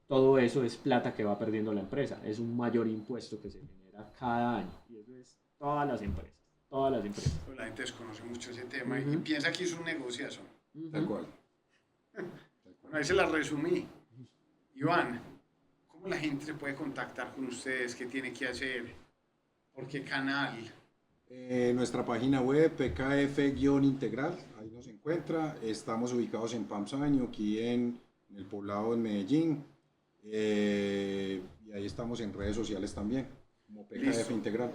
todo eso es plata que va perdiendo la empresa, es un mayor impuesto que se genera cada año, y eso es todas las empresas, todas las empresas. Pero la gente desconoce mucho ese tema y Ujú. piensa que es un negociazo. Tal cual. Bueno, ahí se la resumí. Iván, ¿cómo la gente se puede contactar con ustedes? ¿Qué tiene que hacer? ¿Por qué canal? Nuestra página web, PKF-integral, ahí nos encuentra. Estamos ubicados en Pampsaño, aquí en el poblado de Medellín. Y ahí estamos en redes sociales también, como PKF Integral.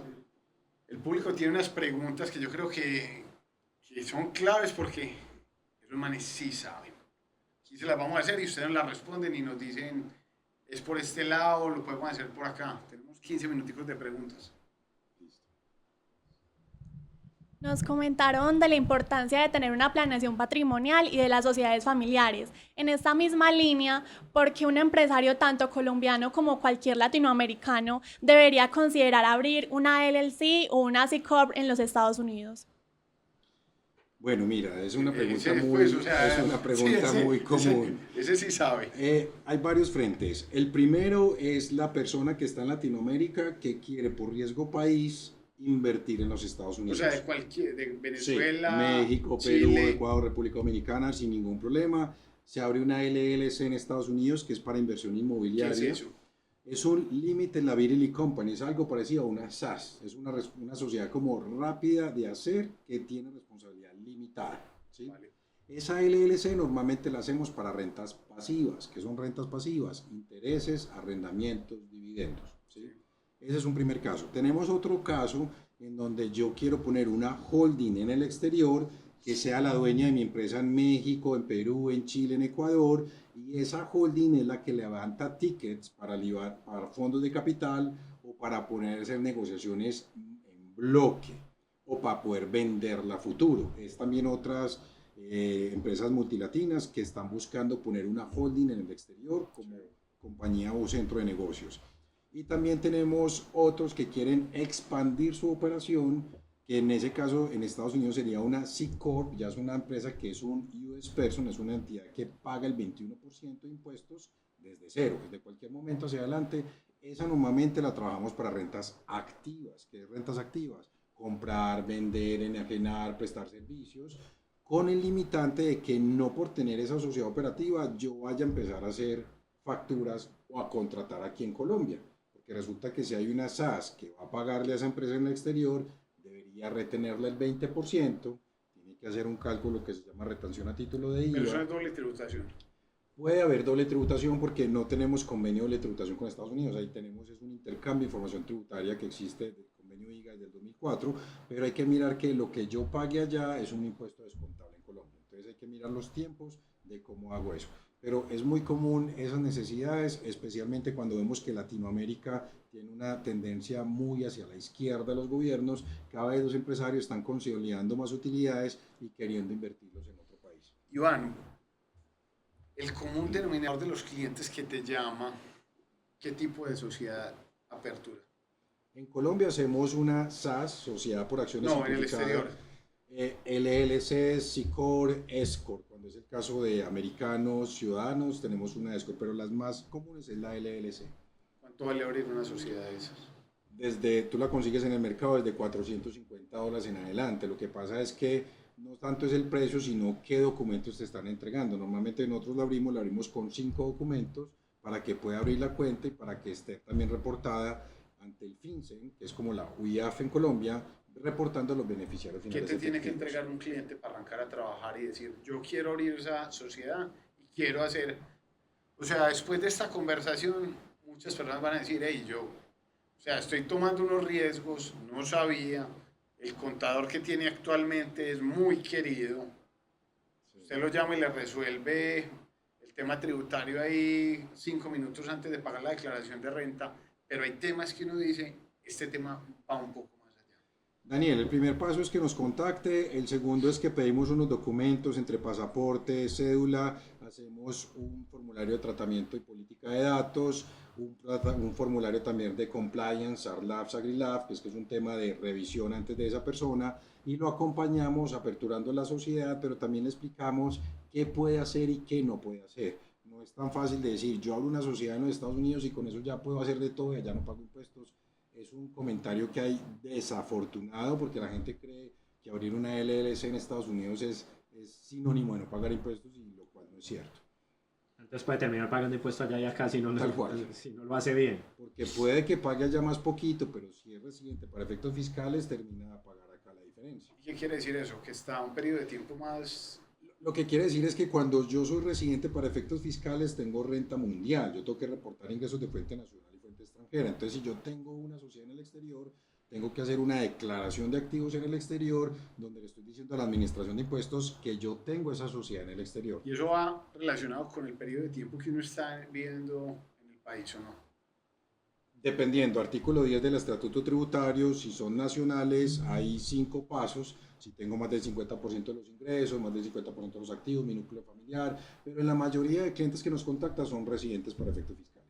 El público tiene unas preguntas que yo creo que son claves porque esos manes sí saben. Aquí se las vamos a hacer y ustedes nos las responden y nos dicen, es por este lado, lo podemos hacer por acá. Tenemos 15 minuticos de preguntas. Nos comentaron de la importancia de tener una planeación patrimonial y de las sociedades familiares. En esta misma línea, ¿por qué un empresario tanto colombiano como cualquier latinoamericano debería considerar abrir una LLC o una C Corp en los Estados Unidos? Bueno, mira, es una pregunta muy Ese, común. ese sí sabe. Hay varios frentes. El primero es la persona que está en Latinoamérica que quiere por riesgo país invertir en los Estados Unidos. O sea, de Venezuela, sí, México, Perú, Chile. Ecuador, República Dominicana, sin ningún problema. Se abre una LLC en Estados Unidos que es para inversión inmobiliaria. ¿Qué es eso? Es un Limited Liability Company, es algo parecido a una SAS, es una sociedad como rápida de hacer que tiene responsabilidad limitada. ¿Sí? Vale. Esa LLC normalmente la hacemos para rentas pasivas. ¿Qué son rentas pasivas? Intereses, arrendamientos, dividendos. ¿Sí? Ese es un primer caso. Tenemos otro caso en donde yo quiero poner una holding en el exterior que sea la dueña de mi empresa en México, en Perú, en Chile, en Ecuador, y esa holding es la que levanta tickets para fondos de capital o para ponerse en negociaciones en bloque o para poder venderla a futuro. Es también otras empresas multilatinas que están buscando poner una holding en el exterior como compañía o centro de negocios. Y también tenemos otros que quieren expandir su operación, que en ese caso en Estados Unidos sería una C Corp, ya es una empresa que es un US person, es una entidad que paga el 21% de impuestos desde cero, desde cualquier momento hacia adelante. Esa normalmente la trabajamos para rentas activas. ¿Qué es rentas activas? Comprar, vender, enajenar, prestar servicios, con el limitante de que no por tener esa sociedad operativa yo vaya a empezar a hacer facturas o a contratar aquí en Colombia. Porque resulta que si hay una SAS que va a pagarle a esa empresa en el exterior, debería retenerle el 20%, tiene que hacer un cálculo que se llama retención a título de IVA. Pero eso es doble tributación. Puede haber doble tributación porque no tenemos convenio de doble tributación con Estados Unidos, ahí tenemos es un intercambio de información tributaria que existe del convenio IGA desde el 2004, pero hay que mirar que lo que yo pague allá es un impuesto descontable en Colombia, entonces hay que mirar los tiempos de cómo hago eso. Pero es muy común esas necesidades, especialmente cuando vemos que Latinoamérica tiene una tendencia muy hacia la izquierda de los gobiernos. Cada vez los empresarios están consolidando más utilidades y queriendo invertirlos en otro país. Iván, el común denominador de los clientes que te llama, ¿qué tipo de sociedad apertura? En Colombia hacemos una SAS, Sociedad por Acciones No, en el exterior. LLC, C-Corp, S-Corp. Cuando es el caso de americanos, ciudadanos, tenemos una S-Corp, pero las más comunes es la LLC. ¿Cuánto vale abrir una sociedad de esas? Tú la consigues en el mercado desde $450 en adelante. Lo que pasa es que no tanto es el precio, sino qué documentos te están entregando. Normalmente nosotros la abrimos con 5 documentos para que pueda abrir la cuenta y para que esté también reportada ante el FinCEN, que es como la UIAF en Colombia, reportando a los beneficiarios finales. ¿Qué te tiene que entregar un cliente para arrancar a trabajar y decir, yo quiero abrir esa sociedad y quiero hacer? O sea, después de esta conversación, muchas personas van a decir, hey, estoy tomando unos riesgos, no sabía, el contador que tiene actualmente es muy querido, usted lo llama y le resuelve el tema tributario ahí 5 minutos antes de pagar la declaración de renta, pero hay temas que uno dice, este tema va un poco más allá. Daniel, el primer paso es que nos contacte, el segundo es que pedimos unos documentos entre pasaporte, cédula, hacemos un formulario de tratamiento y política de datos, un formulario también de compliance, ARLAF, SAGRILAF, que es un tema de revisión antes de esa persona, y lo acompañamos aperturando la sociedad, pero también le explicamos qué puede hacer y qué no puede hacer. No es tan fácil de decir, yo abro una sociedad en los Estados Unidos y con eso ya puedo hacer de todo y allá no pago impuestos. Es un comentario que hay desafortunado porque la gente cree que abrir una LLC en Estados Unidos es sinónimo de no pagar impuestos, y lo cual no es cierto. Entonces puede terminar pagando impuestos allá y acá si no lo hace bien. Porque puede que pague allá más poquito, pero si es residente para efectos fiscales termina a pagar acá. La diferencia diferencia. ¿Qué quiere decir eso? Que está un periodo de tiempo más... Lo que quiere decir es que cuando yo soy residente para efectos fiscales tengo renta mundial, yo tengo que reportar ingresos de fuente nacional y fuente extranjera. Entonces, si yo tengo una sociedad en el exterior, tengo que hacer una declaración de activos en el exterior donde le estoy diciendo a la administración de impuestos que yo tengo esa sociedad en el exterior. ¿Y eso va relacionado con el periodo de tiempo que uno está viviendo en el país o no? Dependiendo, artículo 10 del Estatuto Tributario, si son nacionales hay 5 pasos, si tengo más del 50% de los ingresos, más del 50% de los activos, mi núcleo familiar, pero en la mayoría de clientes que nos contactan son residentes para efectos fiscales.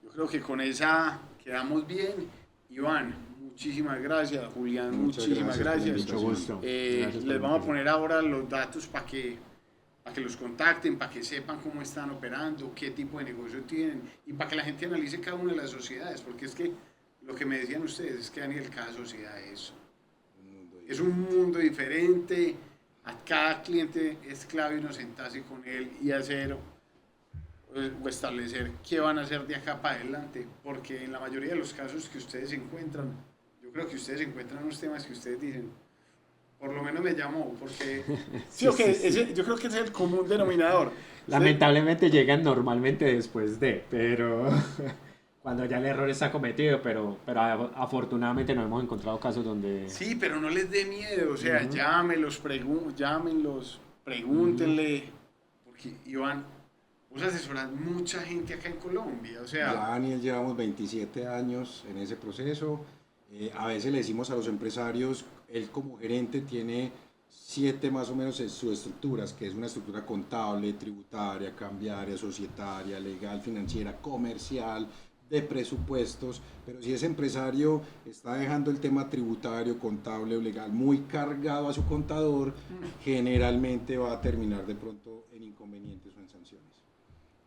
Yo creo que con esa quedamos bien. Iván, muchísimas gracias. Julián, Muchas muchísimas gracias. Mucho gusto. Gracias por Les la vamos a invitación. poner ahora los datos para que los contacten, para que sepan cómo están operando, qué tipo de negocio tienen y para que la gente analice cada una de las sociedades, porque es que lo que me decían ustedes es que Daniel, cada sociedad es un mundo diferente, a cada cliente es clave uno sentarse con él y hacer o establecer qué van a hacer de acá para adelante, porque en la mayoría de los casos que ustedes encuentran, yo creo que ustedes encuentran unos temas que ustedes dicen, por lo menos me llamó, porque sí, okay, yo creo que ese es el común denominador. Lamentablemente llegan normalmente después de, pero cuando ya el error está cometido, pero afortunadamente no hemos encontrado casos donde... Sí, pero no les dé miedo, o sea, llámenlos, pregúntenle, porque Iván, vos asesoras mucha gente acá en Colombia, o sea... Ya, Daniel, llevamos 27 años en ese proceso. A veces le decimos a los empresarios, él como gerente tiene 7 más o menos subestructuras, que es una estructura contable, tributaria, cambiaria, societaria, legal, financiera, comercial, de presupuestos, pero si ese empresario está dejando el tema tributario, contable o legal muy cargado a su contador, generalmente va a terminar de pronto en inconvenientes o en sanciones.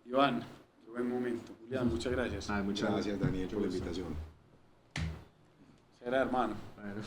Iván, qué buen momento. Julián, muchas gracias. Muchas Gracias, Daniel, por la invitación. Será hermano. Bueno.